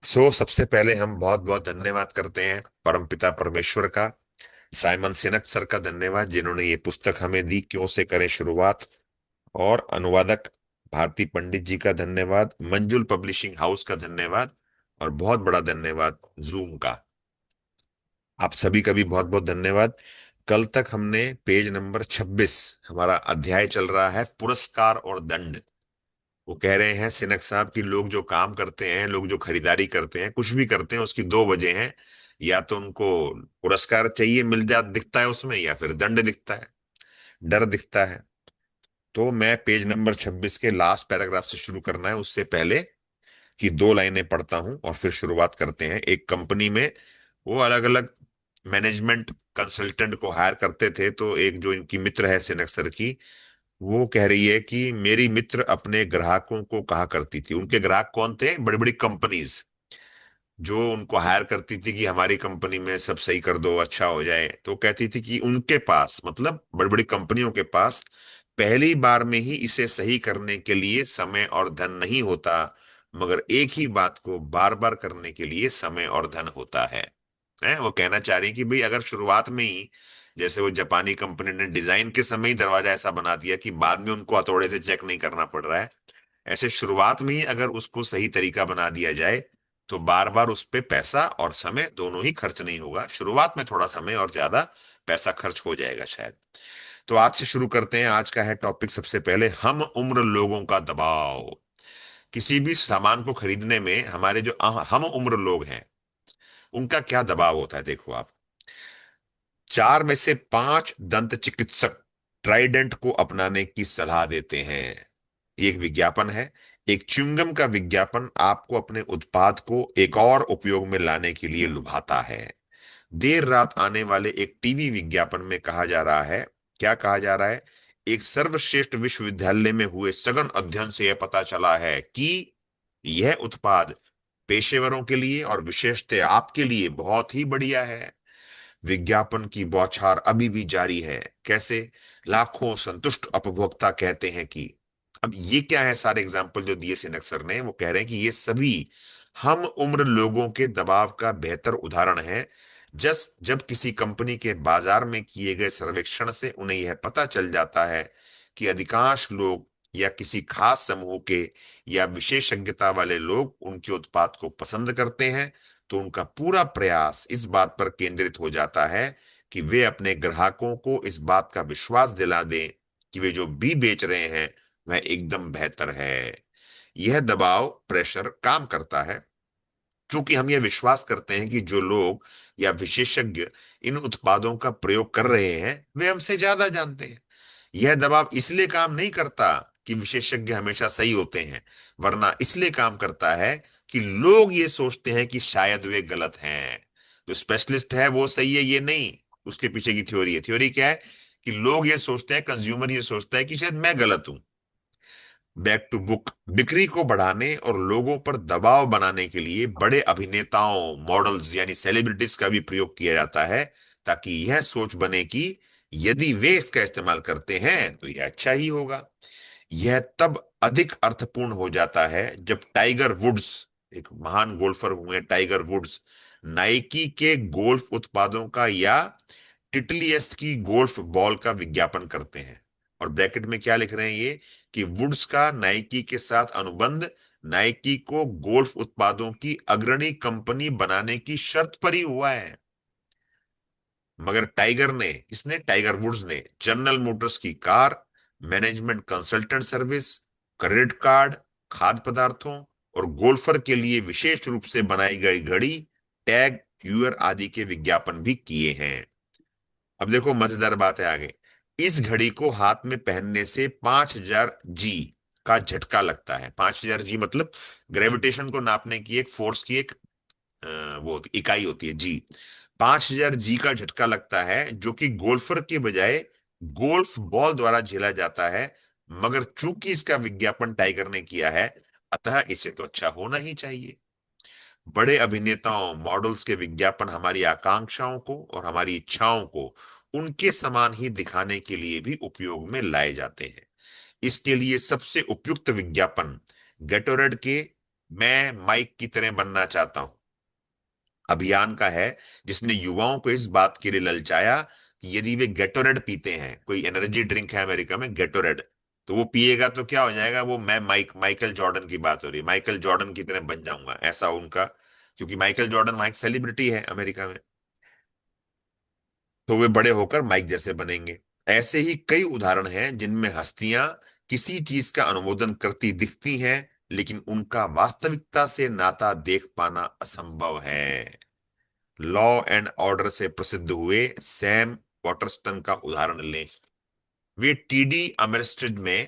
सबसे पहले हम बहुत बहुत धन्यवाद करते हैं परमपिता परमेश्वर का। साइमन सिनक सर का धन्यवाद जिन्होंने ये पुस्तक हमें दी, क्यों से करें शुरुआत। और अनुवादक भारती पंडित जी का धन्यवाद, मंजुल पब्लिशिंग हाउस का धन्यवाद, और बहुत बड़ा धन्यवाद जूम का। आप सभी का भी बहुत बहुत धन्यवाद। कल तक हमने पेज नंबर 26, हमारा अध्याय चल रहा है पुरस्कार और दंड। वो कह रहे हैं सिनक साहब कि लोग जो काम करते हैं, लोग जो खरीदारी करते हैं, कुछ भी करते हैं, उसकी दो वजह हैं। या तो उनको पुरस्कार चाहिए, मिल जा दिखता है उसमें, या फिर दंड दिखता है, डर दिखता है। तो मैं पेज नंबर 26 के लास्ट पैराग्राफ से शुरू करना है, उससे पहले कि दो लाइनें पढ़ता हूं और फिर शुरुआत करते हैं। एक कंपनी में वो अलग अलग मैनेजमेंट कंसल्टेंट को हायर करते थे, तो एक जो इनकी मित्र है सिनक सर की, वो कह रही है कि मेरी मित्र अपने ग्राहकों को कहा करती थी। उनके ग्राहक कौन थे? बड़ी बड़ी कंपनीज जो उनको हायर करती थी कि हमारी कंपनी में सब सही कर दो, अच्छा हो जाए। तो कहती थी कि उनके पास, मतलब बड़ी बड़ी कंपनियों के पास, पहली बार में ही इसे सही करने के लिए समय और धन नहीं होता, मगर एक ही बात को बार बार करने के लिए समय और धन होता है। वो कहना चाह रही कि भाई अगर शुरुआत में ही, जैसे वो जापानी कंपनी ने डिजाइन के समय ही दरवाजा ऐसा बना दिया कि बाद में उनको हथौड़े से चेक नहीं करना पड़ रहा है, ऐसे शुरुआत में ही अगर उसको सही तरीका बना दिया जाए तो बार बार उस पे पैसा और समय दोनों ही खर्च नहीं होगा। शुरुआत में थोड़ा समय और ज्यादा पैसा खर्च हो जाएगा शायद। तो आज से शुरू करते हैं। आज का है टॉपिक, सबसे पहले हम उम्र लोगों का दबाव। किसी भी सामान को खरीदने में हमारे जो हम उम्र लोग हैं, उनका क्या दबाव होता है, देखो आप। चार में से पांच दंत चिकित्सक ट्राइडेंट को अपनाने की सलाह देते हैं। ये एक विज्ञापन है, एक च्युइंगम का विज्ञापन आपको अपने उत्पाद को एक और उपयोग में लाने के लिए लुभाता है। देर रात आने वाले एक टीवी विज्ञापन में कहा जा रहा है, क्या कहा जा रहा है? एक सर्वश्रेष्ठ विश्वविद्यालय में हुए सघन अध्ययन से यह पता चला है कि यह उत्पाद पेशेवरों के लिए और विशेषतः आपके लिए बहुत ही बढ़िया है। विज्ञापन की बौछार अभी भी जारी है। कैसे? लाखों संतुष्ट उपभोक्ता कहते हैं कि, अब ये क्या है? सारे एग्जाम्पल जो दिए सिनक सर ने, वो कह रहे हैं कि ये सभी हम उम्र लोगों के दबाव का बेहतर उदाहरण है। जब किसी कंपनी के बाजार में किए गए सर्वेक्षण से उन्हें यह पता चल जाता है कि अधिकांश लोग या किसी खास समूह के या विशेषज्ञता वाले लोग उनके उत्पाद को पसंद करते हैं, तो उनका पूरा प्रयास इस बात पर केंद्रित हो जाता है कि वे अपने ग्राहकों को इस बात का विश्वास दिला दें कि वे जो भी बेच रहे हैं वह एकदम बेहतर है। यह दबाव, प्रेशर काम करता है क्योंकि हम यह विश्वास करते हैं कि जो लोग या विशेषज्ञ इन उत्पादों का प्रयोग कर रहे हैं वे हमसे ज्यादा जानते हैं। यह दबाव इसलिए काम नहीं करता कि विशेषज्ञ हमेशा सही होते हैं, वरना इसलिए काम करता है कि लोग ये सोचते हैं कि शायद वे गलत हैं। जो स्पेशलिस्ट है वो सही है ये नहीं, उसके पीछे की थ्योरी है। थ्योरी क्या है? कि लोग ये सोचते हैं, कंज्यूमर ये सोचता है कि शायद मैं गलत हूं। बैक टू बुक, बिक्री को बढ़ाने और लोगों पर दबाव बनाने के लिए बड़े अभिनेताओं, मॉडल्स यानी सेलिब्रिटीज का भी प्रयोग किया जाता है, ताकि यह सोच बने कि यदि वे इसका इस्तेमाल करते हैं तो यह अच्छा ही होगा। यह तब अधिक अर्थपूर्ण हो जाता है जब टाइगर वुड्स, एक महान गोल्फर हुए टाइगर वुड्स, नाइकी के गोल्फ उत्पादों का या टिटलीएस्ट की गोल्फ बॉल का विज्ञापन करते हैं। और ब्रैकेट में क्या लिख रहे हैं ये? कि वुड्स का नाइकी के साथ अनुबंध नाइकी को गोल्फ उत्पादों की अग्रणी कंपनी बनाने की शर्त पर ही हुआ है। मगर टाइगर वुड्स ने जनरल मोटर्स की car, management consultant service, credit card, खाद्य पदार्थों और गोल्फर के लिए विशेष रूप से बनाई गई घड़ी, टैग हयूअर आदि के विज्ञापन भी किए हैं। अब देखो मजेदार बात है आगे। इस घड़ी को हाथ में पहनने से 5000 जी का झटका लगता है। 5000 जी मतलब ग्रेविटेशन को नापने की एक फोर्स की एक इकाई होती है, जी। 5000 जी का झटका लगता है, जो कि गोल्फर के बजाय गोल्फ बॉल द्वारा झेला जाता है। मगर चूंकि इसका विज्ञापन टाइगर ने किया है, अतः इसे तो अच्छा होना ही चाहिए। बड़े अभिनेताओं, मॉडल्स के विज्ञापन हमारी आकांक्षाओं को और हमारी इच्छाओं को उनके समान ही दिखाने के लिए भी उपयोग में लाए जाते हैं। इसके लिए सबसे उपयुक्त विज्ञापन गेटोरेड के मैं माइक की तरह बनना चाहता हूं अभियान का है, जिसने युवाओं को इस बात के लिए ललचाया कि यदि वे गेटोरेड पीते हैं, कोई एनर्जी ड्रिंक है अमेरिका में गेटोरेड, तो वो पिएगा तो क्या हो जाएगा, वो मैं माइकल जॉर्डन की बात हो रही है, माइकल जॉर्डन की तरह बन जाऊंगा, ऐसा उनका। क्योंकि माइकल जॉर्डन वहां एक सेलिब्रिटी है अमेरिका में, तो वे बड़े होकर माइक जैसे बनेंगे। ऐसे ही कई उदाहरण हैं जिनमें हस्तियां किसी चीज का अनुमोदन करती दिखती हैं, लेकिन उनका वास्तविकता से नाता देख पाना असंभव है। लॉ एंड ऑर्डर से प्रसिद्ध हुए सैम वाटरस्टन का उदाहरण लें। वे टीडी अमेरिस्ट्रेड में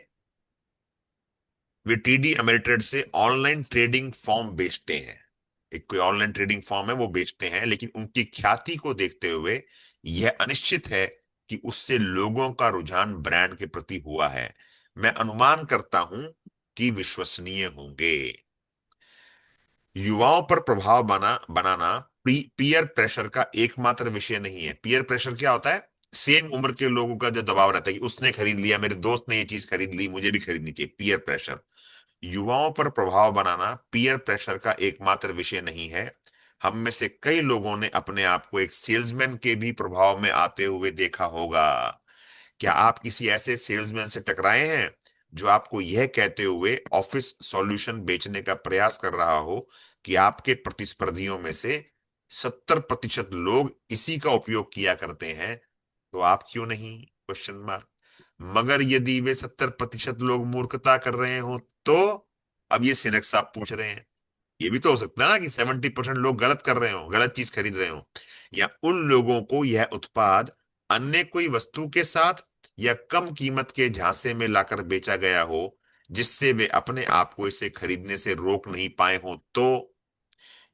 वे टीडी अमेरिट्रेड से ऑनलाइन ट्रेडिंग फॉर्म बेचते हैं। एक कोई ऑनलाइन ट्रेडिंग फॉर्म है वो बेचते हैं, लेकिन उनकी ख्याति को देखते हुए यह अनिश्चित है कि उससे लोगों का रुझान ब्रांड के प्रति हुआ है। मैं अनुमान करता हूं कि विश्वसनीय होंगे। युवाओं पर प्रभाव बनाना पीयर प्रेशर का एकमात्र विषय नहीं है। पीयर प्रेशर क्या होता है? सेम उम्र के लोगों का जो दबाव रहता है कि उसने खरीद लिया, मेरे दोस्त ने ये चीज खरीद ली, मुझे भी खरीदनी चाहिए, पीयर प्रेशर। युवाओं पर प्रभाव बनाना पीयर प्रेशर का एकमात्र विषय नहीं है। हम में से कई लोगों ने अपने आप को एक सेल्समैन के भी प्रभाव में आते हुए देखा होगा। क्या आप किसी ऐसे सेल्समैन से टकराए हैं जो आपको यह कहते हुए ऑफिस सॉल्यूशन बेचने का प्रयास कर रहा हो कि आपके प्रतिस्पर्धियों में से 70% लोग इसी का उपयोग किया करते हैं, तो आप क्यों नहीं? Question mark. मगर यदि वे 70% लोग मूर्खता कर रहे हो तो? अब ये सिनक साहब पूछ रहे हैं। ये भी तो हो सकता है ना कि 70% लोग गलत कर रहे हो, गलत चीज खरीद रहे हो, या उन लोगों को यह उत्पाद अन्य कोई वस्तु के साथ या कम कीमत के झांसे में लाकर बेचा गया हो, जिससे वे अपने आप को इसे खरीदने से रोक नहीं पाए हो तो?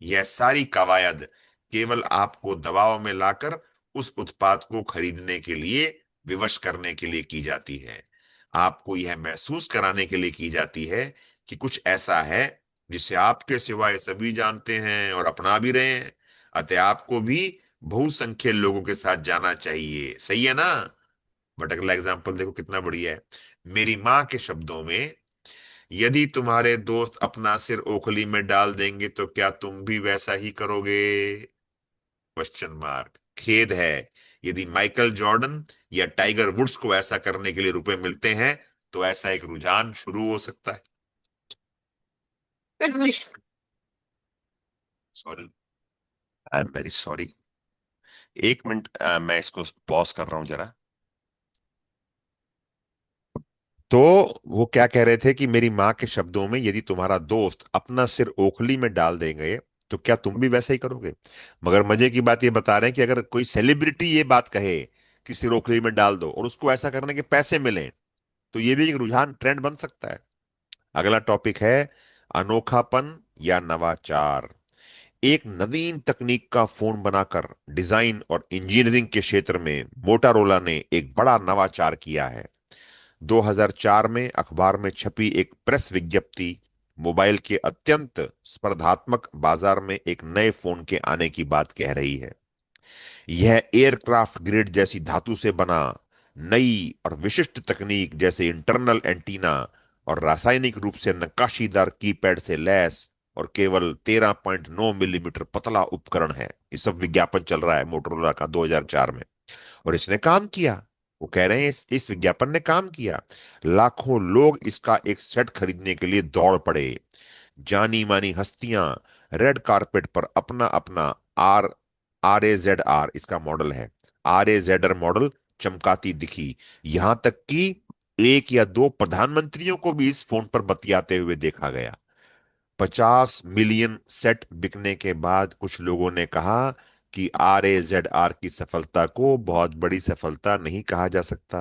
यह सारी कवायद केवल आपको दबाव में लाकर उस उत्पाद को खरीदने के लिए विवश करने के लिए की जाती है। आपको यह महसूस कराने के लिए की जाती है कि कुछ ऐसा है जिसे आपके सिवाय सभी जानते हैं और अपना भी रहे हैं, अतः आपको भी बहुसंख्य लोगों के साथ जाना चाहिए। सही है ना? बट अगला एग्जाम्पल देखो कितना बढ़िया है। मेरी माँ के शब्दों में, यदि तुम्हारे दोस्त अपना सिर ओखली में डाल देंगे तो क्या तुम भी वैसा ही करोगे? Question mark. खेद है, यदि माइकल जॉर्डन या टाइगर वुड्स को ऐसा करने के लिए रुपए मिलते हैं तो ऐसा एक रुझान शुरू हो सकता है। Sorry, I am very sorry. एक मिनट, मैं इसको पॉज कर रहा हूं जरा। तो वो क्या कह रहे थे कि मेरी माँ के शब्दों में, यदि तुम्हारा दोस्त अपना सिर ओखली में डाल देंगे तो क्या तुम भी वैसा ही करोगे? मगर मजे की बात ये बता रहे हैं कि अगर कोई सेलिब्रिटी ये बात कहे कि सिर ओखली में डाल दो और उसको ऐसा करने के पैसे मिले, तो ये भी एक रुझान, ट्रेंड बन सकता है। अगला टॉपिक है अनोखापन या नवाचार। एक नवीन तकनीक का फोन बनाकर डिजाइन और इंजीनियरिंग के क्षेत्र में मोटोरोला ने एक बड़ा नवाचार किया है। 2004 में अखबार में छपी एक प्रेस विज्ञप्ति मोबाइल के अत्यंत स्पर्धात्मक बाजार में एक नए फोन के आने की बात कह रही है। यह एयरक्राफ्ट ग्रेड जैसी धातु से बना नई और विशिष्ट तकनीक, जैसे इंटरनल एंटीना और रासायनिक रूप से नक्काशीदार कीपैड से लैस और केवल 13.9 मिलीमीटर पतला उपकरण है। ये सब विज्ञापन चल रहा है मोटरोला का 2004 में। और इसने काम किया। वो कह रहे हैं इस विज्ञापन ने काम किया। लाखों लोग इसका एक सेट खरीदने के लिए दौड़ पड़े। जानी मानी हस्तियां रेड कारपेट पर अपना अपना आर RAZR इसका मॉडल है, RAZR मॉडल चमकाती दिखी। यहां तक कि एक या दो प्रधानमंत्रियों को भी इस फोन पर बतियाते हुए देखा गया। 50 मिलियन सेट बिकने के बाद कुछ लोगों ने कहा कि RAZR की सफलता को बहुत बड़ी सफलता नहीं कहा जा सकता।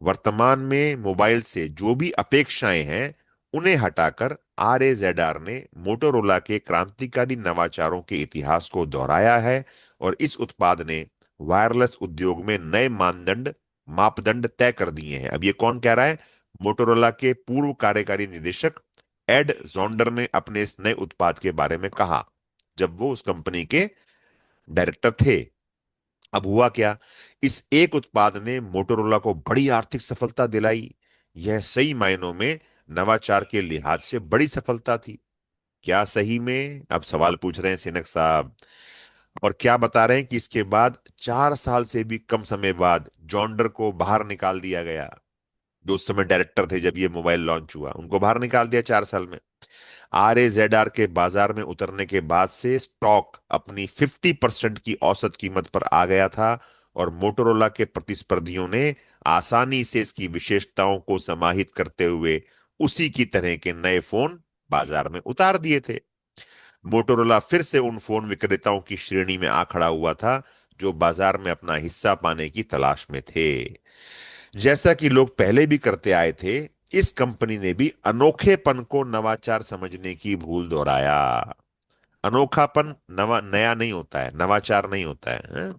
वर्तमान में मोबाइल से जो भी अपेक्षाएं हैं उन्हें हटाकर RAZR ने मोटोरोला के क्रांतिकारी नवाचारों के इतिहास को दोहराया है, और इस उत्पाद ने वायरलेस उद्योग में नए मानदंड मापदंड तय कर दिए हैं। अब ये कौन कह रहा है? मोटोरोला के पूर्व कार्यकारी निदेशक एड जोंडर ने अपने इस नए उत्पाद के बारे में कहा जब वो उस कंपनी के डायरेक्टर थे। अब हुआ क्या? इस एक उत्पाद ने मोटोरोला को बड़ी आर्थिक सफलता दिलाई। यह सही मायनों में नवाचार के लिहाज से बड़ी सफलता थी। क्या सही में? अब सवाल पूछ रहे हैं सिनक साहब, और क्या बता रहे हैं कि इसके बाद 4 साल से भी कम समय बाद जॉन्डर को बाहर निकाल दिया गया। जो उस समय डायरेक्टर थे जब ये मोबाइल लॉन्च हुआ, उनको बाहर निकाल दिया 4 साल में। RAZR के बाजार में उतरने के बाद से स्टॉक अपनी 50% की औसत कीमत पर आ गया था, और मोटोरोला के प्रतिस्पर्धियों ने आसानी से इसकी विशेषताओं को समाहित करते हुए उसी की तरह के नए फोन बाजार में उतार दिए थे। मोटोरोला फिर से उन फोन विक्रेताओं की श्रेणी में आ खड़ा हुआ था जो बाजार में अपना हिस्सा पाने की तलाश में थे। जैसा कि लोग पहले भी करते आए थे, इस कंपनी ने भी अनोखेपन को नवाचार समझने की भूल दोहराया। अनोखापन नवा नया नहीं होता है, नवाचार नहीं होता है।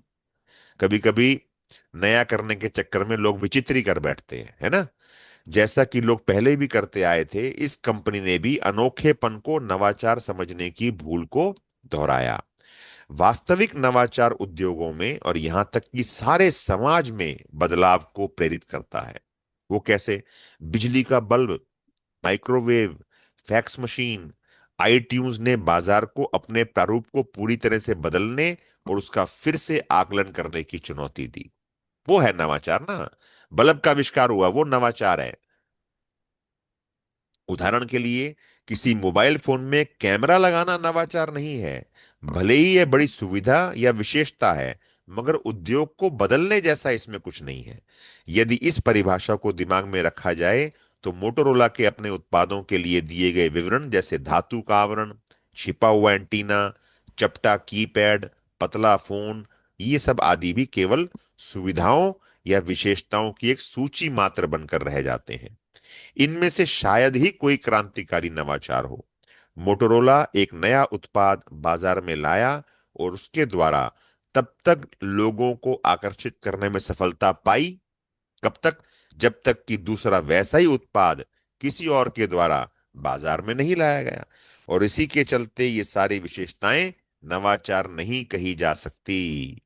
कभी कभी नया करने के चक्कर में लोग विचित्र ही कर बैठते हैं, है ना। जैसा कि लोग पहले भी करते आए थे, इस कंपनी ने भी अनोखेपन को नवाचार समझने की भूल को दोहराया। वास्तविक नवाचार उद्योगों में और यहां तक कि सारे समाज में बदलाव को प्रेरित करता है। वो कैसे? बिजली का bulb, microwave, fax machine, iTunes ने बाजार को अपने प्रारूप को पूरी तरह से बदलने और उसका फिर से आकलन करने की चुनौती दी। वो है नवाचार ना। बल्ब का आविष्कार हुआ, वो नवाचार है। उदाहरण के लिए, किसी मोबाइल फोन में कैमरा लगाना नवाचार नहीं है। भले ही यह बड़ी सुविधा या विशेषता है, मगर उद्योग को बदलने जैसा इसमें कुछ नहीं है। यदि इस परिभाषा को दिमाग में रखा जाए, तो मोटोरोला के अपने उत्पादों के लिए दिए गए विवरण, जैसे धातु का आवरण, छिपा हुआ एंटीना, चपटा कीपैड, पतला फोन, ये सब आदि भी केवल सुविधाओं या विशेषताओं की एक सूची मात्र बनकर रह जाते हैं। इनमें से शायद ही कोई क्रांतिकारी नवाचार हो। मोटोरोला एक नया उत्पाद बाजार में लाया और उसके द्वारा तब तक लोगों को आकर्षित करने में सफलता पाई। कब तक? जब तक कि दूसरा वैसा ही उत्पाद किसी और के द्वारा बाजार में नहीं लाया गया। और इसी के चलते ये सारी विशेषताएं नवाचार नहीं कही जा सकती।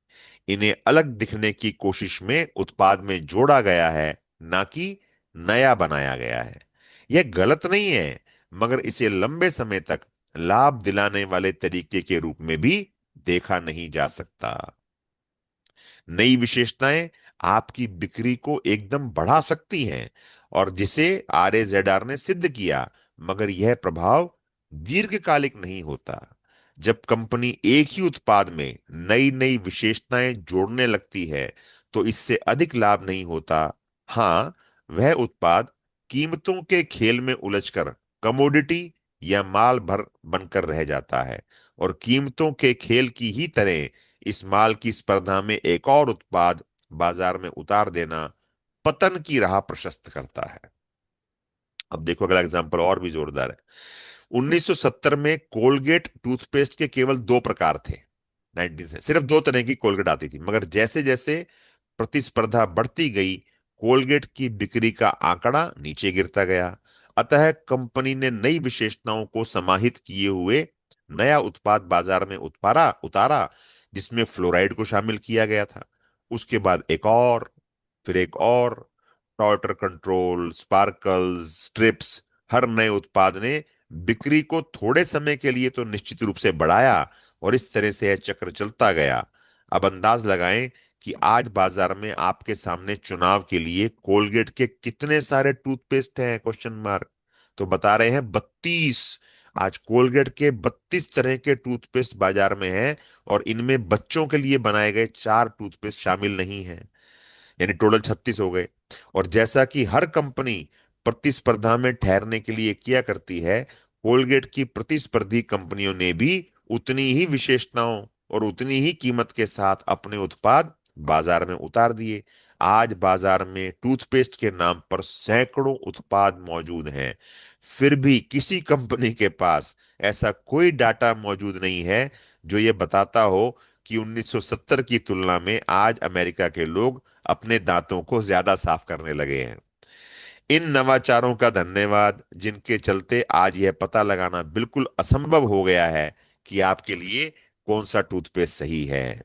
इन्हें अलग दिखने की कोशिश में उत्पाद में जोड़ा गया है, ना कि नया बनाया गया है। यह गलत नहीं है, मगर इसे लंबे समय तक लाभ दिलाने वाले तरीके के रूप में भी देखा नहीं जा सकता। नई विशेषताएं आपकी बिक्री को एकदम बढ़ा सकती हैं, और जिसे RAZR ने सिद्ध किया, मगर यह प्रभाव दीर्घकालिक नहीं होता। जब कंपनी एक ही उत्पाद में नई नई विशेषताएं जोड़ने लगती है, तो इससे अधिक लाभ नहीं होता। हाँ, वह उत्पाद कीमतों के खेल में उलझकर कमोडिटी या माल भर बनकर रह जाता है, और कीमतों के खेल की ही तरह इस माल की स्पर्धा में एक और उत्पाद बाजार में उतार देना पतन की राह प्रशस्त करता है। अब देखो, अगला एग्जांपल और भी जोरदार है। 1970 में कोलगेट टूथपेस्ट के केवल दो प्रकार थे। 19 से सिर्फ दो तरह की कोलगेट आती थी, मगर जैसे जैसे प्रतिस्पर्धा बढ़ती गई, कोलगेट की बिक्री का आंकड़ा नीचे गिरता गया। अतः कंपनी ने नई विशेषताओं को समाहित किए हुए नया उत्पाद बाजार में उतारा उतारा जिसमें फ्लोराइड को शामिल किया गया था। उसके बाद एक और, फिर एक और। टॉर्टर कंट्रोल, स्पार्कल्स, स्ट्रिप्स, हर नए उत्पाद ने बिक्री को थोड़े समय के लिए तो निश्चित रूप से बढ़ाया, और इस तरह से यह चक्र चलता गया। अब अंदाज लगाएं कि आज बाजार में आपके सामने चुनाव के लिए कोलगेट के कितने सारे टूथपेस्ट हैं? Question mark. तो बता रहे हैं 32। आज कोलगेट के 32 तरह के टूथपेस्ट बाजार में हैं, और इनमें बच्चों के लिए बनाए गए 4 टूथपेस्ट शामिल नहीं हैं। यानी टोटल 36 हो गए। और जैसा कि हर कंपनी प्रतिस्पर्धा में ठहरने के लिए किया करती है, कोलगेट की प्रतिस्पर्धी कंपनियों ने भी उतनी ही विशेषताओं और उतनी ही कीमत के साथ अपने उत्पाद बाजार में उतार दिए। आज बाजार में टूथपेस्ट के नाम पर सैकड़ों उत्पाद मौजूद हैं। फिर भी किसी कंपनी के पास ऐसा कोई डाटा मौजूद नहीं है जो यह बताता हो कि 1970 की तुलना में आज अमेरिका के लोग अपने दांतों को ज्यादा साफ करने लगे हैं। इन नवाचारों का धन्यवाद, जिनके चलते आज यह पता लगाना बिल्कुल असंभव हो गया है कि आपके लिए कौन सा टूथपेस्ट सही है।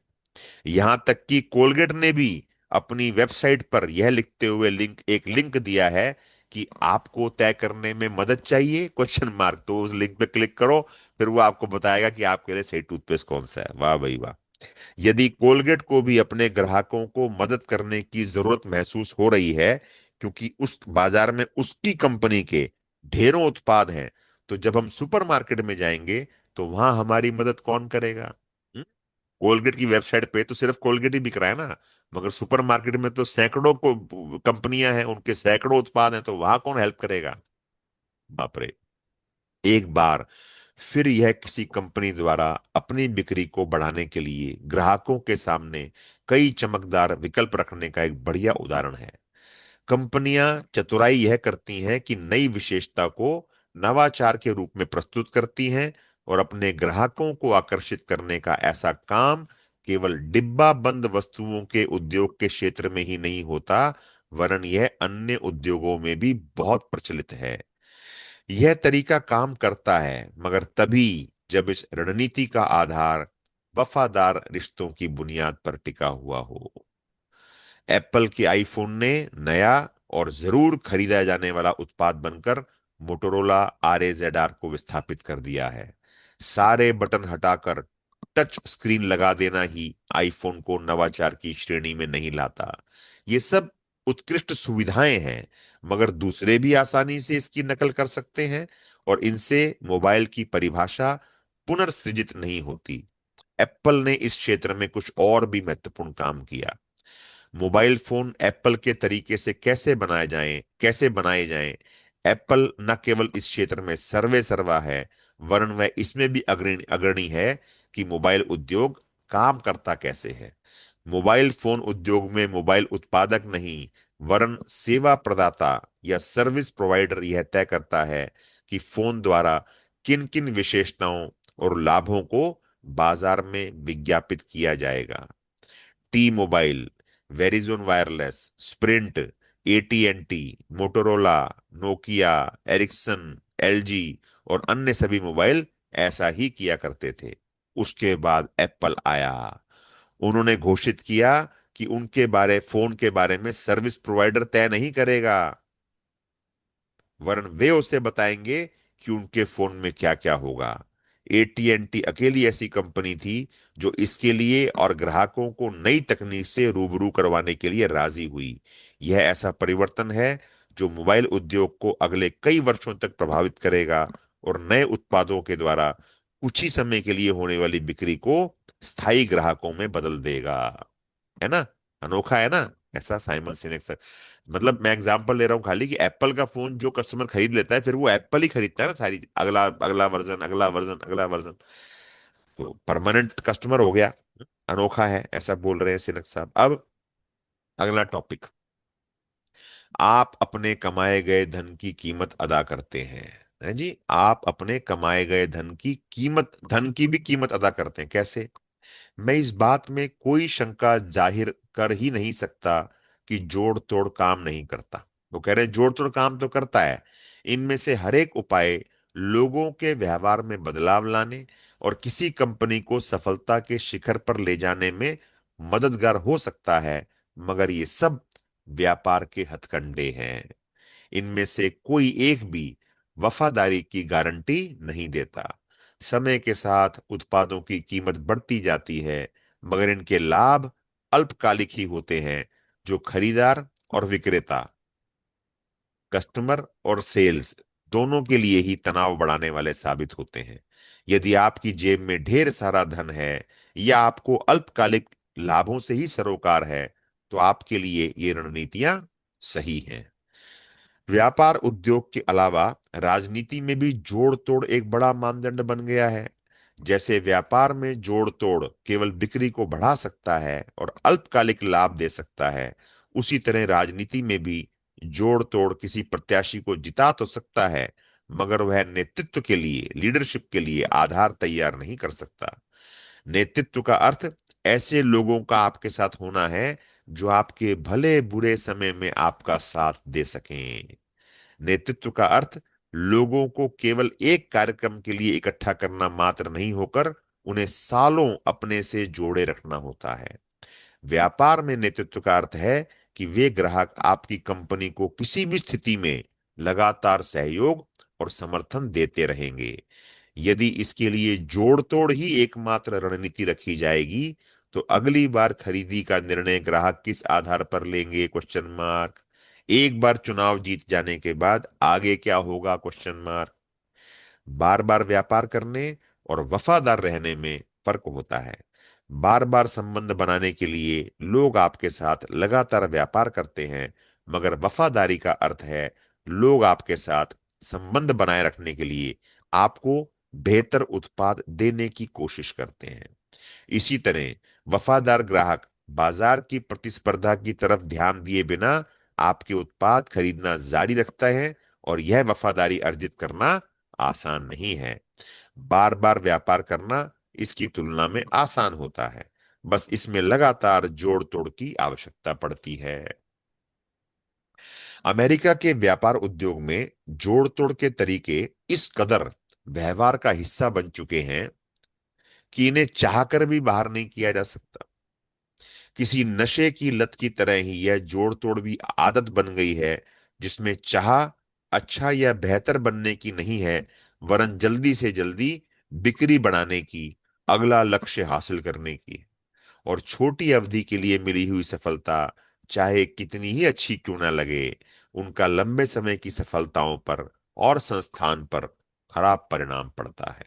यहां तक कि कोलगेट ने भी अपनी वेबसाइट पर यह लिखते हुए एक लिंक दिया है कि आपको तय करने में मदद चाहिए, क्वेश्चन मार्क, तो उस लिंक पे क्लिक करो, फिर वो आपको बताएगा कि आपके लिए सही टूथपेस्ट कौन सा है। वाह भाई वाह। यदि कोलगेट को भी अपने ग्राहकों को मदद करने की जरूरत महसूस हो रही है, क्योंकि उस बाजार में उसकी कंपनी के ढेरों उत्पाद हैं, तो जब हम सुपरमार्केट में जाएंगे तो वहां हमारी मदद कौन करेगा? हम्म? कोलगेट की वेबसाइट पे तो सिर्फ कोलगेट ही बिक रहा है ना, मगर सुपरमार्केट में तो सैकड़ों को कंपनियां हैं, उनके सैकड़ों उत्पाद हैं, तो वहां कौन हेल्प करेगा? बाप रे। एक बार फिर यह किसी कंपनी द्वारा अपनी बिक्री को बढ़ाने के लिए ग्राहकों के सामने कई चमकदार विकल्प रखने का एक बढ़िया उदाहरण है। कंपनियां चतुराई यह करती हैं कि नई विशेषता को नवाचार के रूप में प्रस्तुत करती हैं, और अपने ग्राहकों को आकर्षित करने का ऐसा काम केवल डिब्बा बंद वस्तुओं के उद्योग के क्षेत्र में ही नहीं होता, वरन यह अन्य उद्योगों में भी बहुत प्रचलित है। यह तरीका काम करता है, मगर तभी जब इस रणनीति का आधार वफादार रिश्तों की बुनियाद पर टिका हुआ हो। एप्पल के आईफोन ने नया और जरूर खरीदा जाने वाला उत्पाद बनकर मोटोरोला RAZR को विस्थापित कर दिया है। सारे बटन हटाकर टच स्क्रीन लगा देना ही आईफोन को नवाचार की श्रेणी में नहीं लाता। ये सब उत्कृष्ट सुविधाएं हैं, मगर दूसरे भी आसानी से इसकी नकल कर सकते हैं, और इनसे मोबाइल की परिभाषा पुनर्सृजित नहीं होती। एप्पल ने इस क्षेत्र में कुछ और भी महत्वपूर्ण काम किया। मोबाइल फोन एप्पल के तरीके से कैसे बनाए जाएं, एप्पल न केवल इस क्षेत्र में सर्वे सर्वा है, वरन वह इसमें भी अग्रणी अग्रणी है कि मोबाइल उद्योग काम करता कैसे है। मोबाइल फोन उद्योग में मोबाइल उत्पादक नहीं, वरन सेवा प्रदाता या सर्विस प्रोवाइडर यह तय करता है कि फोन द्वारा किन किन विशेषताओं और लाभों को बाजार में विज्ञापित किया जाएगा। T mobile, Verizon wireless, Sprint, AT&T, Motorola, Nokia, Ericsson, LG और अन्य सभी मोबाइल ऐसा ही किया करते थे। उसके बाद एप्पल आया। उन्होंने घोषित किया कि उनके फोन के बारे में सर्विस प्रोवाइडर तय नहीं करेगा, वरन वे उसे बताएंगे कि उनके फोन में क्या क्या होगा। AT&T अकेली ऐसी कंपनी थी जो इसके लिए और ग्राहकों को नई तकनीक से रूबरू करवाने के लिए राजी हुई। यह ऐसा परिवर्तन है जो मोबाइल उद्योग को अगले कई वर्षों तक प्रभावित करेगा, और नए उत्पादों के द्वारा कुछ ही समय के लिए होने वाली बिक्री को स्थायी ग्राहकों में बदल देगा। है ना? अनोखा है ना? ऐसा साइमन सिनेक सर, मतलब मैं एग्जांपल ले रहा हूँ खाली कि एप्पल का फोन जो कस्टमर खरीद लेता है, फिर वो एप्पल ही खरीदता है ना, सारी अगला अगला वर्जन, अगला वर्जन, अगला वर्जन, तो परमानेंट कस्टमर हो गया। अनोखा है, ऐसा बोल रहे हैं सिनक साहब। अब अगला टॉपिक, आप अपने कमाए गए धन की कीमत अदा करते हैं जी। आप अपने कमाए गए धन की भी कीमत अदा करते हैं, कैसे? मैं इस बात में कोई शंका जाहिर कर ही नहीं सकता कि जोड़ तोड़ काम नहीं करता। वो कह रहे हैं जोड़ तोड़ काम तो करता है। इनमें से हर एक उपाय लोगों के व्यवहार में बदलाव लाने और किसी कंपनी को सफलता के शिखर पर ले जाने में मददगार हो सकता है, मगर ये सब व्यापार के हथकंडे हैं। इनमें से कोई एक भी वफादारी की गारंटी नहीं देता। समय के साथ उत्पादों की कीमत बढ़ती जाती है, मगर इनके लाभ अल्पकालिक ही होते हैं, जो खरीदार और विक्रेता, कस्टमर और सेल्स दोनों के लिए ही तनाव बढ़ाने वाले साबित होते हैं। यदि आपकी जेब में ढेर सारा धन है या आपको अल्पकालिक लाभों से ही सरोकार है, तो आपके लिए ये रणनीतियां सही हैं। व्यापार उद्योग के अलावा राजनीति में भी जोड़ तोड़ एक बड़ा मानदंड बन गया है। जैसे व्यापार में जोड़ तोड़ केवल बिक्री को बढ़ा सकता है और अल्पकालिक लाभ दे सकता है, उसी तरह राजनीति में भी जोड़ तोड़ किसी प्रत्याशी को जिता तो सकता है, मगर वह नेतृत्व के लिए, लीडरशिप के लिए आधार तैयार नहीं कर सकता। नेतृत्व का अर्थ ऐसे लोगों का आपके साथ होना है जो आपके भले बुरे समय में आपका साथ दे सकें। नेतृत्व का अर्थ लोगों को केवल एक कार्यक्रम के लिए इकट्ठा करना मात्र नहीं होकर उन्हें सालों अपने से जोड़े रखना होता है। व्यापार में नेतृत्व का अर्थ है कि वे ग्राहक आपकी कंपनी को किसी भी स्थिति में लगातार सहयोग और समर्थन देते रहेंगे। यदि इसके लिए जोड़ तोड़ ही एकमात्र रणनीति रखी जाएगी, तो अगली बार खरीदी का निर्णय ग्राहक किस आधार पर लेंगे? Question mark. एक बार चुनाव जीत जाने के बाद आगे क्या होगा? Question mark. बार बार व्यापार करने और वफादार रहने में फर्क होता है। बार बार संबंध बनाने के लिए लोग आपके साथ लगातार व्यापार करते हैं, मगर वफादारी का अर्थ है लोग आपके साथ संबंध बनाए रखने के लिए आपको बेहतर उत्पाद देने की कोशिश करते हैं। इसी तरह वफादार ग्राहक बाजार की प्रतिस्पर्धा की तरफ ध्यान दिए बिना आपके उत्पाद खरीदना जारी रखता है, और यह वफादारी अर्जित करना आसान नहीं है। बार बार व्यापार करना इसकी तुलना में आसान होता है, बस इसमें लगातार जोड़ तोड़ की आवश्यकता पड़ती है। अमेरिका के व्यापार उद्योग में जोड़ तोड़ के तरीके इस कदर व्यवहार का हिस्सा बन चुके हैं कि इन्हें चाहकर भी बाहर नहीं किया जा सकता। किसी नशे की लत की तरह ही यह जोड़ तोड़ भी आदत बन गई है, जिसमें चाह अच्छा या बेहतर बनने की नहीं है, वरन जल्दी से जल्दी बिक्री बढ़ाने की, अगला लक्ष्य हासिल करने की। और छोटी अवधि के लिए मिली हुई सफलता चाहे कितनी ही अच्छी क्यों ना लगे, उनका लंबे समय की सफलताओं पर और संस्थान पर खराब परिणाम पड़ता है।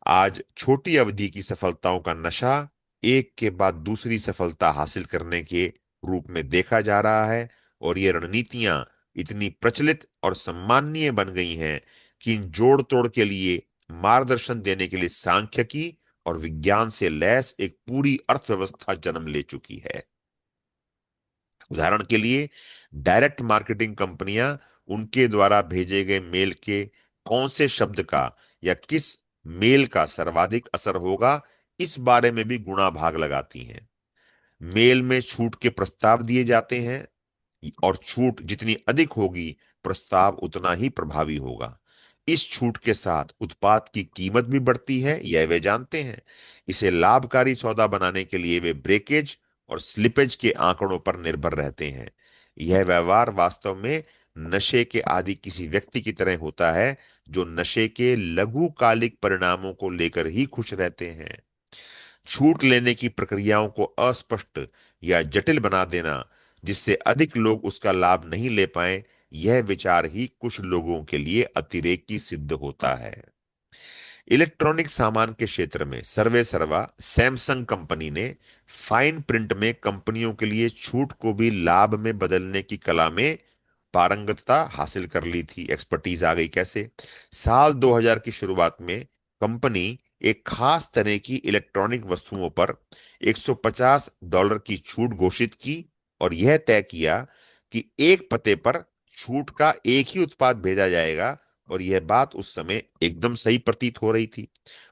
आज छोटी अवधि की सफलताओं का नशा एक के बाद दूसरी सफलता हासिल करने के रूप में देखा जा रहा है, और ये रणनीतियां इतनी प्रचलित और सम्माननीय बन गई हैं कि इन जोड़ तोड़ के लिए मार्गदर्शन देने के लिए सांख्यिकी और विज्ञान से लैस एक पूरी अर्थव्यवस्था जन्म ले चुकी है। उदाहरण के लिए, डायरेक्ट मार्केटिंग कंपनियां उनके द्वारा भेजे गए मेल के कौन से शब्द का या किस मेल का सर्वाधिक असर होगा, इस बारे में भी गुणा भाग लगाती हैं। मेल में छूट के प्रस्ताव दिए जाते हैं, और छूट जितनी अधिक होगी, प्रस्ताव उतना ही प्रभावी होगा। इस छूट के साथ उत्पाद की कीमत भी बढ़ती है, यह वे जानते हैं। इसे लाभकारी सौदा बनाने के लिए वे ब्रेकेज और स्लिपेज के आंकड़ों पर निर्भर रहते हैं। यह व्यवहार वास्तव में नशे के आदि किसी व्यक्ति की तरह होता है, जो नशे के लघुकालिक परिणामों को लेकर ही खुश रहते हैं। छूट लेने की प्रक्रियाओं को अस्पष्ट या जटिल बना देना, जिससे अधिक लोग उसका लाभ नहीं ले पाए, यह विचार ही कुछ लोगों के लिए अतिरेकी सिद्ध होता है। इलेक्ट्रॉनिक सामान के क्षेत्र में सर्वे सर्वा सैमसंग कंपनी ने फाइन प्रिंट में कंपनियों के लिए छूट को भी लाभ में बदलने की कला में पारंगतता हासिल कर ली थी। एक्सपर्टीज आ गई कैसे? साल 2000 की शुरुआत में कंपनी एक खास तरह की इलेक्ट्रॉनिक वस्तुओं पर $150 की छूट घोषित की, और यह तय किया कि एक पते पर छूट का एक ही उत्पाद भेजा जाएगा। और यह बात उस समय एकदम सही प्रतीत हो रही थी,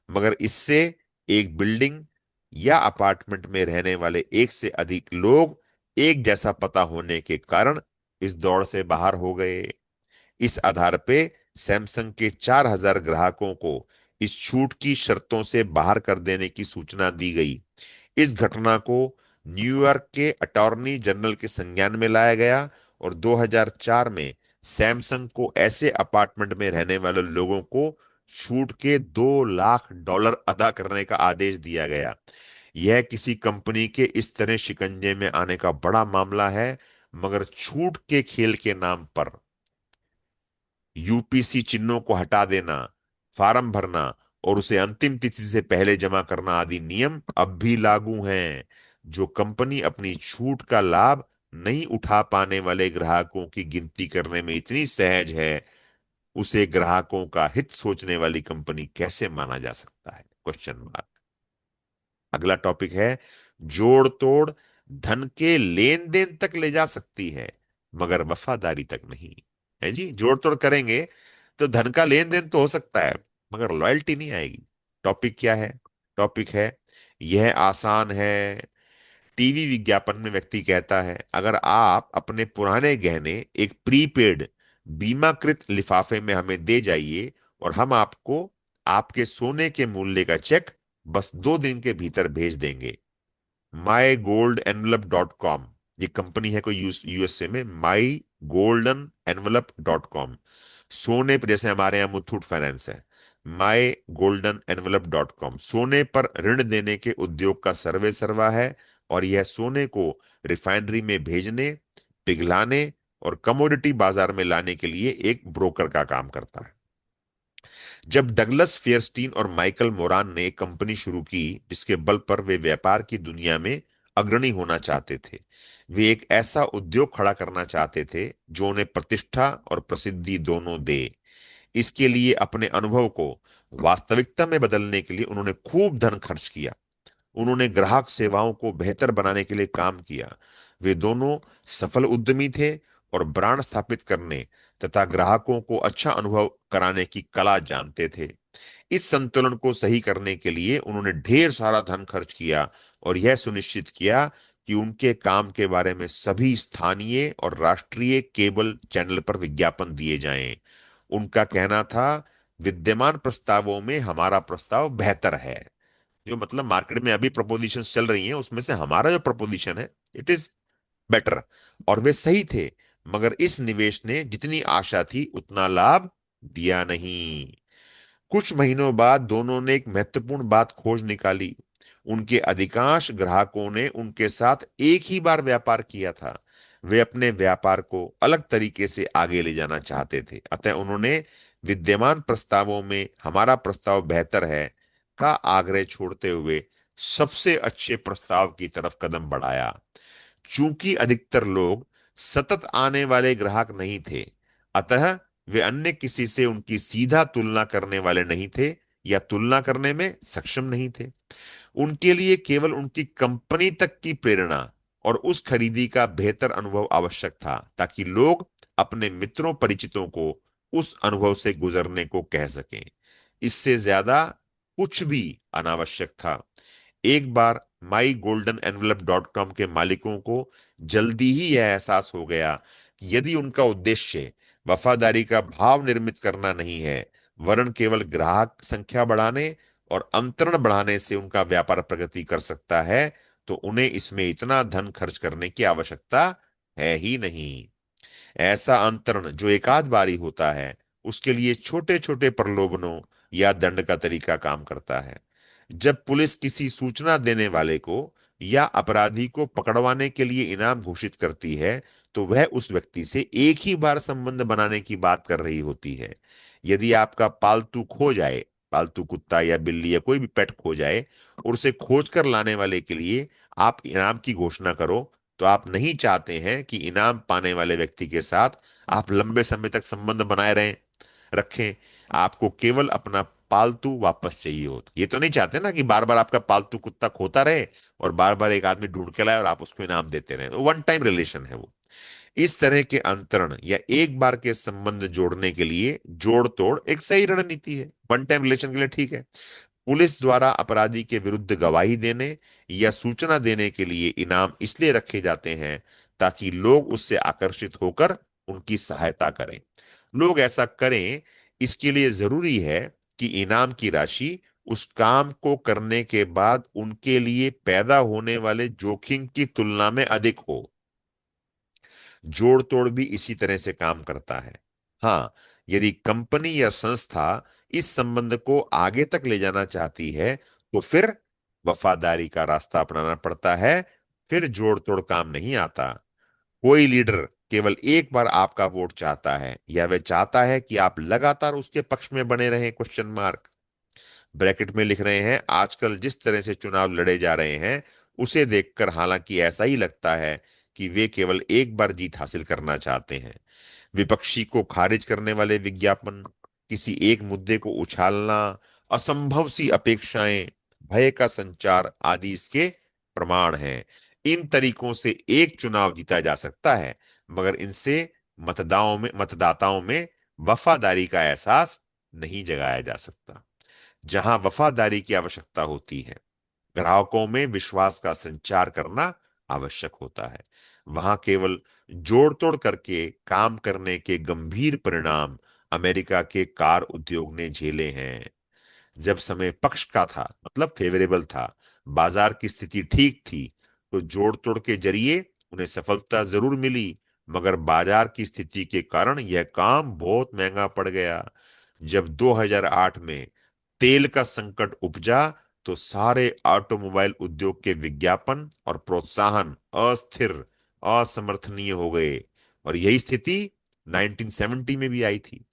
मगर इससे एक बिल्डिंग या अपार्टमेंट में रहने वाले एक से अधिक लोग एक जैसा पता होने के कारण इस दौड़ से बाहर हो गए। इस आधार पे सैमसंग के 4000 ग्राहकों को इस छूट की शर्तों से बाहर कर देने की सूचना दी गई। इस घटना को न्यूयॉर्क के अटॉर्नी जनरल के संज्ञान में लाया गया, और 2004 में सैमसंग को ऐसे अपार्टमेंट में रहने वाले लोगों को छूट के $2 लाख अदा करने का आदेश दिया गया। यह किसी कंपनी के इस तरह शिकंजे में आने का बड़ा मामला है, मगर छूट के खेल के नाम पर यूपीसी चिन्हों को हटा देना, फार्म भरना और उसे अंतिम तिथि से पहले जमा करना आदि नियम अब भी लागू हैं। जो कंपनी अपनी छूट का लाभ नहीं उठा पाने वाले ग्राहकों की गिनती करने में इतनी सहज है, उसे ग्राहकों का हित सोचने वाली कंपनी कैसे माना जा सकता है? Question mark. अगला टॉपिक है, जोड़ तोड़ धन के लेन देन तक ले जा सकती है, मगर वफादारी तक नहीं। है जी, जोड़ तोड़ करेंगे तो धन का लेन देन तो हो सकता है, मगर लॉयल्टी नहीं आएगी। टॉपिक क्या है? टॉपिक है, यह आसान है। टीवी विज्ञापन में व्यक्ति कहता है, अगर आप अपने पुराने गहने एक प्रीपेड बीमाकृत लिफाफे में हमें दे जाइए, और हम आपको आपके सोने के मूल्य का चेक बस 2 दिन के भीतर भेज देंगे। My gold envelope dot com, ये कंपनी है कोई यूएसए में, माई goldenenvelope.com। सोने पर, जैसे हमारे यहाँ मुथूट फाइनेंस है, mygoldenenvelope.com सोने पर ऋण देने के उद्योग का सर्वे सर्वा है। और यह सोने को रिफाइनरी में भेजने, पिघलाने और कमोडिटी बाजार में लाने के लिए एक ब्रोकर का काम करता है। जब डगलस फेयरस्टीन और माइकल मोरान ने एक कंपनी शुरू की जिसके बल पर वे व्यापार की दुनिया में अग्रणी होना चाहते थे, वे एक ऐसा उद्योग खड़ा करना चाहते थे जो उन्हें प्रतिष्ठा और प्रसिद्धि दोनों दे। इसके लिए अपने अनुभव को वास्तविकता में बदलने के लिए उन्होंने खूब धन खर्च किया। उन्होंने ग्राहक सेवाओं को बेहतर बनाने के लिए काम किया। वे दोनों सफल उद्यमी थे और ब्रांड स्थापित करने तथा ग्राहकों को अच्छा अनुभव कराने की कला जानते थे। इस संतुलन को सही करने के लिए उन्होंने ढेर सारा धन खर्च किया और यह सुनिश्चित किया कि उनके काम के बारे में सभी स्थानीय और राष्ट्रीय केबल चैनल पर विज्ञापन दिए जाएं। उनका कहना था, विद्यमान प्रस्तावों में हमारा प्रस्ताव बेहतर है। जो मतलब मार्केट में अभी प्रपोजिशंस चल रही हैं उसमें से हमारा जो प्रपोजिशन है, इट इज बेटर। और वे सही थे, मगर इस निवेश ने जितनी आशा थी उतना लाभ दिया नहीं। कुछ महीनों बाद दोनों ने एक महत्वपूर्ण बात खोज निकाली। उनके अधिकांश ग्राहकों ने उनके साथ एक ही बार व्यापार किया था। वे अपने व्यापार को अलग तरीके से आगे ले जाना चाहते थे, अतः उन्होंने विद्यमान प्रस्तावों में हमारा प्रस्ताव बेहतर है का आग्रह छोड़ते हुए सबसे अच्छे प्रस्ताव की तरफ कदम बढ़ाया। चूंकि अधिकतर लोग सतत आने वाले ग्राहक नहीं थे, अतः वे अन्य किसी से उनकी सीधा तुलना करने वाले नहीं थे या तुलना करने में सक्षम नहीं थे। उनके लिए केवल उनकी कंपनी तक की प्रेरणा और उस खरीदी का बेहतर अनुभव आवश्यक था, ताकि लोग अपने मित्रों परिचितों को उस अनुभव से गुजरने को कह सकें। इससे ज्यादा कुछ भी अनावश्यक था। एक बार my golden envelope dot com के मालिकों को जल्दी ही यह एहसास हो गया कि यदि उनका उद्देश्य वफादारी का भाव निर्मित करना नहीं है, वरन केवल ग्राहक संख्या बढ़ाने और अंतरण बढ़ाने से उनका व्यापार प्रगति कर सकता है, तो उन्हें इसमें इतना धन खर्च करने की आवश्यकता है ही नहीं। ऐसा अंतरण जो एकाध बारी होता है, उसके लिए छोटे छोटे प्रलोभनों या दंड का तरीका काम करता है। जब पुलिस किसी सूचना देने वाले को या अपराधी को पकड़वाने के लिए इनाम घोषित करती है, तो वह उस व्यक्ति से एक ही बार संबंध बनाने की बात कर रही होती है। यदि आपका पालतू खो जाए, पालतू कुत्ता या बिल्ली या कोई भी पेट खो जाए, और उसे खोज कर लाने वाले के लिए आप इनाम की घोषणा करो, तो आप नहीं चाहते हैं कि इनाम पाने वाले व्यक्ति के साथ आप लंबे समय तक संबंध बनाए रहें, रखें। आपको केवल अपना पालतू वापस चाहिए होता। ये तो नहीं चाहते ना कि बार बार आपका पालतू कुत्ता खोता रहे और बार बार एक आदमी ढूंढ के लाए और आप उसको इनाम देते रहे। वन टाइम रिलेशन है वो। इस तरह के अंतरण या एक बार के संबंध जोड़ने के लिए जोड़ तोड़ एक सही रणनीति है। वन टाइम रिलेशन के लिए ठीक है। पुलिस द्वारा अपराधी के विरुद्ध गवाही देने या सूचना देने के लिए इनाम इसलिए रखे जाते हैं ताकि लोग उससे आकर्षित होकर उनकी सहायता करें। लोग ऐसा करें, इसके लिए जरूरी है कि इनाम की राशि उस काम को करने के बाद उनके लिए पैदा होने वाले जोखिम की तुलना में अधिक हो। जोड़ तोड़ भी इसी तरह से काम करता है। हाँ, यदि कंपनी या संस्था इस संबंध को आगे तक ले जाना चाहती है, तो फिर वफादारी का रास्ता अपनाना पड़ता है। फिर जोड़ तोड़ काम नहीं आता। कोई लीडर केवल एक बार आपका वोट चाहता है, या वह चाहता है कि आप लगातार उसके पक्ष में बने रहें? Question mark. ब्रैकेट में लिख रहे हैं, आजकल जिस तरह से चुनाव लड़े जा रहे हैं उसे देखकर हालांकि ऐसा ही लगता है कि वे केवल एक बार जीत हासिल करना चाहते हैं। विपक्षी को खारिज करने वाले विज्ञापन, किसी एक मुद्दे को उछालना, असंभव सी अपेक्षाएं, भय का संचार आदि इसके प्रमाण हैं। इन तरीकों से एक चुनाव जीता जा सकता है, मगर इनसे मतदाताओं में वफादारी का एहसास नहीं जगाया जा सकता। जहां वफादारी की आवश्यकता होती है, ग्राहकों में विश्वास का संचार करना आवश्यक होता है। वहां केवल जोड़ तोड़ करके काम करने के गंभीर परिणाम अमेरिका के कार उद्योग ने झेले हैं। जब समय पक्ष का था, मतलब फेवरेबल था, बाजार की स्थिति ठीक थी, तो जोड़ तोड़ के जरिए उन्हें सफलता जरूर मिली। मगर बाजार की स्थिति के कारण यह काम बहुत महंगा पड़ गया। जब 2008 में तेल का संकट उपजा तो सारे ऑटोमोबाइल उद्योग के विज्ञापन और प्रोत्साहन अस्थिर, असमर्थनीय हो गए। और यही स्थिति 1970 में भी आई थी।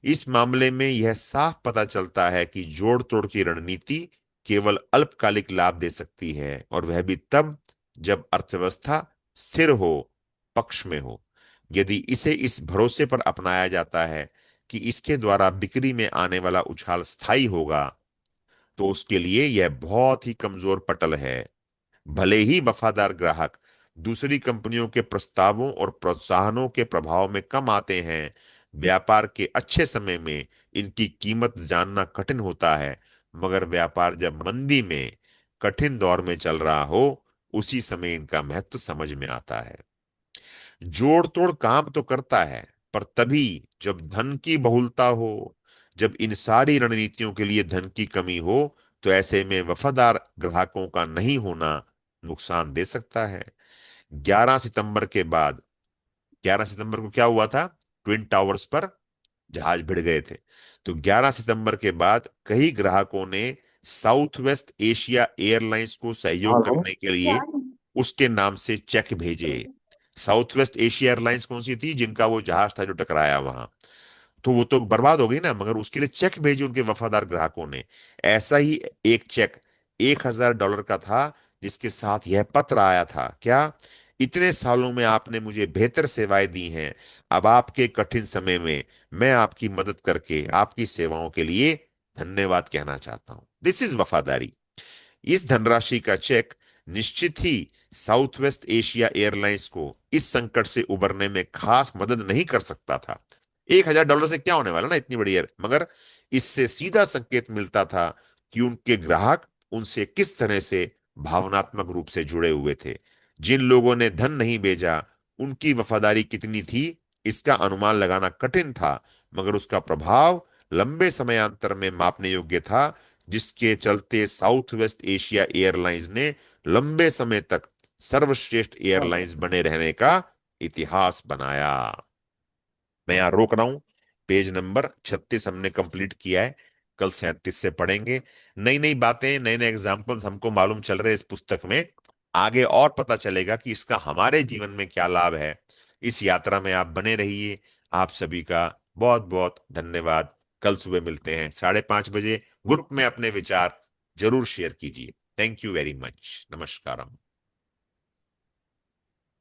इस मामले में यह साफ पता चलता है कि जोड़ तोड़ की रणनीति केवल अल्पकालिक लाभ दे सकती है, और वह भी तब जब अर्थव्यवस्था स्थिर हो, पक्ष में हो। यदि इसे इस भरोसे पर अपनाया जाता है कि इसके द्वारा बिक्री में आने वाला उछाल स्थायी होगा, तो उसके लिए यह बहुत ही कमजोर पटल है। भले ही वफादार ग्राहक दूसरी कंपनियों के प्रस्तावों और प्रोत्साहनों के प्रभाव में कम आते हैं, व्यापार के अच्छे समय में इनकी कीमत जानना कठिन होता है। मगर व्यापार जब मंदी में, कठिन दौर में चल रहा हो, उसी समय इनका महत्व समझ में आता है। जोड़ तोड़ काम तो करता है, पर तभी जब धन की बहुलता हो, जब इन सारी रणनीतियों के लिए धन की कमी हो, तो ऐसे में वफादार ग्राहकों का नहीं होना नुकसान दे सकता है। 11 सितंबर के बाद, 11 सितंबर को क्या हुआ था? ट्विन टावर्स पर जहाज भिड़ गए थे। तो 11 सितंबर के बाद कई ग्राहकों ने साउथ वेस्ट एशिया एयरलाइंस को सहयोग हेलो। करने के लिए उसके नाम से चेक भेजे। साउथ वेस्ट एशिया एयरलाइंस कौन सी थी? जिनका वो जहाज था जो टकराया वहां। तो वो तो बर्बाद हो गई ना, मगर उसके लिए चेक भेजे उनके वफादार ग्राहकों ने। ऐसा ही एक चेक $1000 का था, जिसके साथ यह पत्र आया था, क्या? इतने सालों में आपने मुझे बेहतर सेवाएं दी हैं। अब आपके कठिन समय में मैं आपकी मदद करके आपकी सेवाओं के लिए धन्यवाद कहना चाहता हूं। दिस इज वफादारी। इस धनराशि का चेक निश्चित ही साउथ वेस्ट एशिया एयरलाइंस को इस संकट से उबरने में खास मदद नहीं कर सकता था। $1000 से क्या होने वाला ना, इतनी बड़ी एयर, मगर इससे सीधा संकेत मिलता था कि उनके ग्राहक उनसे किस तरह से भावनात्मक रूप से जुड़े हुए थे। जिन लोगों ने धन नहीं भेजा, उनकी वफादारी कितनी थी, इसका अनुमान लगाना कठिन था, मगर उसका प्रभाव लंबे समयांतर में मापने योग्य था, जिसके चलते साउथ वेस्ट एशिया एयरलाइंस ने लंबे समय तक सर्वश्रेष्ठ एयरलाइंस बने रहने का इतिहास बनाया। मैं यहां रोक रहा हूं। पेज नंबर 36 हमने कंप्लीट किया है। कल 37 से पढ़ेंगे। नई नई बातें, नए नए एग्जाम्पल्स हमको मालूम चल रहे हैं इस पुस्तक में। आगे और पता चलेगा कि इसका हमारे जीवन में क्या लाभ है। इस यात्रा में आप बने रहिए। आप सभी का बहुत बहुत धन्यवाद। कल सुबह मिलते हैं 5:30 बजे। ग्रुप में अपने विचार जरूर शेयर कीजिए। Thank you very much. नमस्कारम।